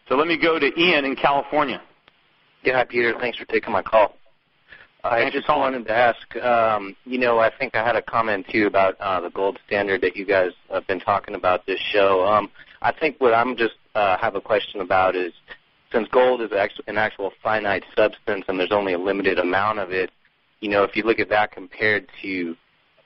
So let me go to Ian in California. Yeah, hi, Peter. Thanks for taking my call. I just wanted to ask, I think I had a comment, too, about the gold standard that you guys have been talking about this show. I think what I'm just have a question about is, since gold is an actual finite substance and there's only a limited amount of it, if you look at that compared to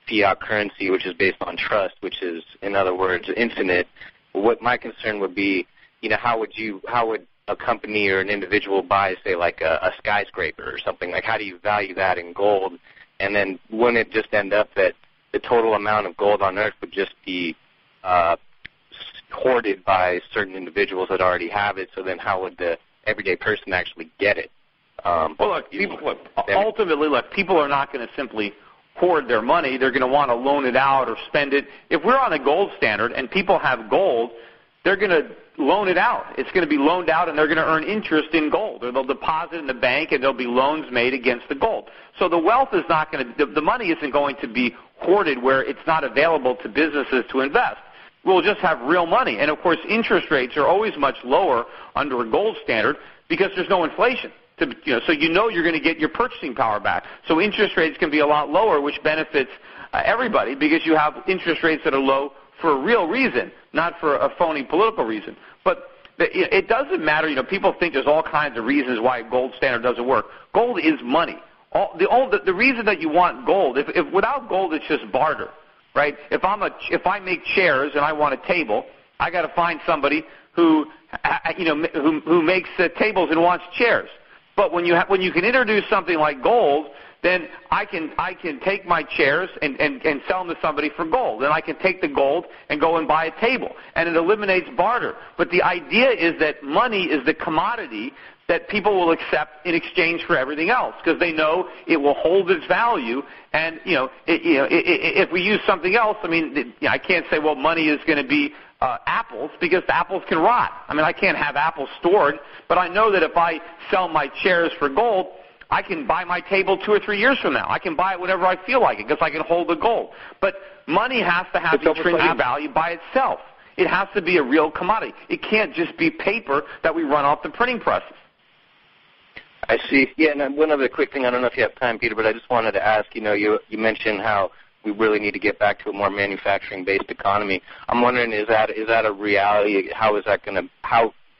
fiat currency, which is based on trust, which is, in other words, infinite, what my concern would be, how would a company or an individual buy, say, like a skyscraper or something? Like, how do you value that in gold? And then wouldn't it just end up that the total amount of gold on Earth would just be hoarded by certain individuals that already have it? So then how would the everyday person actually get it? Ultimately, people are not going to simply hoard their money. They're going to want to loan it out or spend it. If we're on a gold standard and people have gold, they're going to loan it out. It's going to be loaned out, and they're going to earn interest in gold. Or they'll deposit in the bank, and there'll be loans made against the gold. So the wealth is not going to – the money isn't going to be hoarded where it's not available to businesses to invest. We'll just have real money. And, of course, interest rates are always much lower under a gold standard because there's no inflation. So you're going to get your purchasing power back. So interest rates can be a lot lower, which benefits everybody because you have interest rates that are low for a real reason, not for a phony political reason. But it doesn't matter. People think there's all kinds of reasons why a gold standard doesn't work. Gold is money. The reason that you want gold, if without gold it's just barter, right? If I make chairs and I want a table, I got to find somebody who makes tables and wants chairs. But when you can introduce something like gold, then I can take my chairs and sell them to somebody for gold. And I can take the gold and go and buy a table. And it eliminates barter. But the idea is that money is the commodity that people will accept in exchange for everything else because they know it will hold its value. And, if we use something else, I can't say, well, money is going to be apples because the apples can rot. I can't have apples stored, but I know that if I sell my chairs for gold, I can buy my table 2 or 3 years from now. I can buy it whenever I feel like it because I can hold the gold. But money has to have intrinsic value by itself. It has to be a real commodity. It can't just be paper that we run off the printing presses. I see. Yeah, and one other quick thing. I don't know if you have time, Peter, but I just wanted to ask, you mentioned how we really need to get back to a more manufacturing-based economy. I'm wondering, is that a reality? How can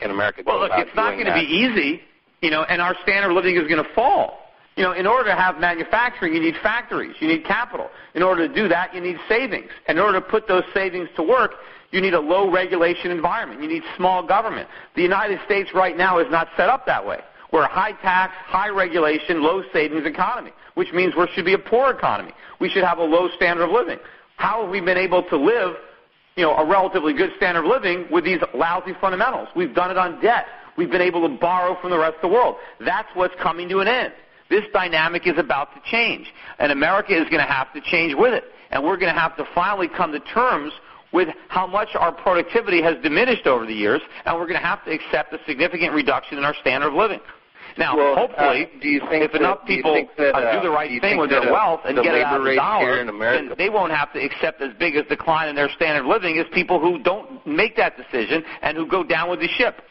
America go about doing that? Well, look, it's not going to be easy, and our standard of living is going to fall. In order to have manufacturing, you need factories, you need capital. In order to do that, you need savings. And in order to put those savings to work, you need a low-regulation environment. You need small government. The United States right now is not set up that way. We're a high-tax, high-regulation, low-savings economy, which means we should be a poor economy. We should have a low standard of living. How have we been able to live, a relatively good standard of living with these lousy fundamentals? We've done it on debt. We've been able to borrow from the rest of the world. That's what's coming to an end. This dynamic is about to change, and America is going to have to change with it. And we're going to have to finally come to terms with how much our productivity has diminished over the years, and we're going to have to accept a significant reduction in our standard of living. Now, hopefully, if enough people do the right thing with their wealth and get it out of the dollar, then they won't have to accept as big a decline in their standard of living as people who don't make that decision and who go down with the ship.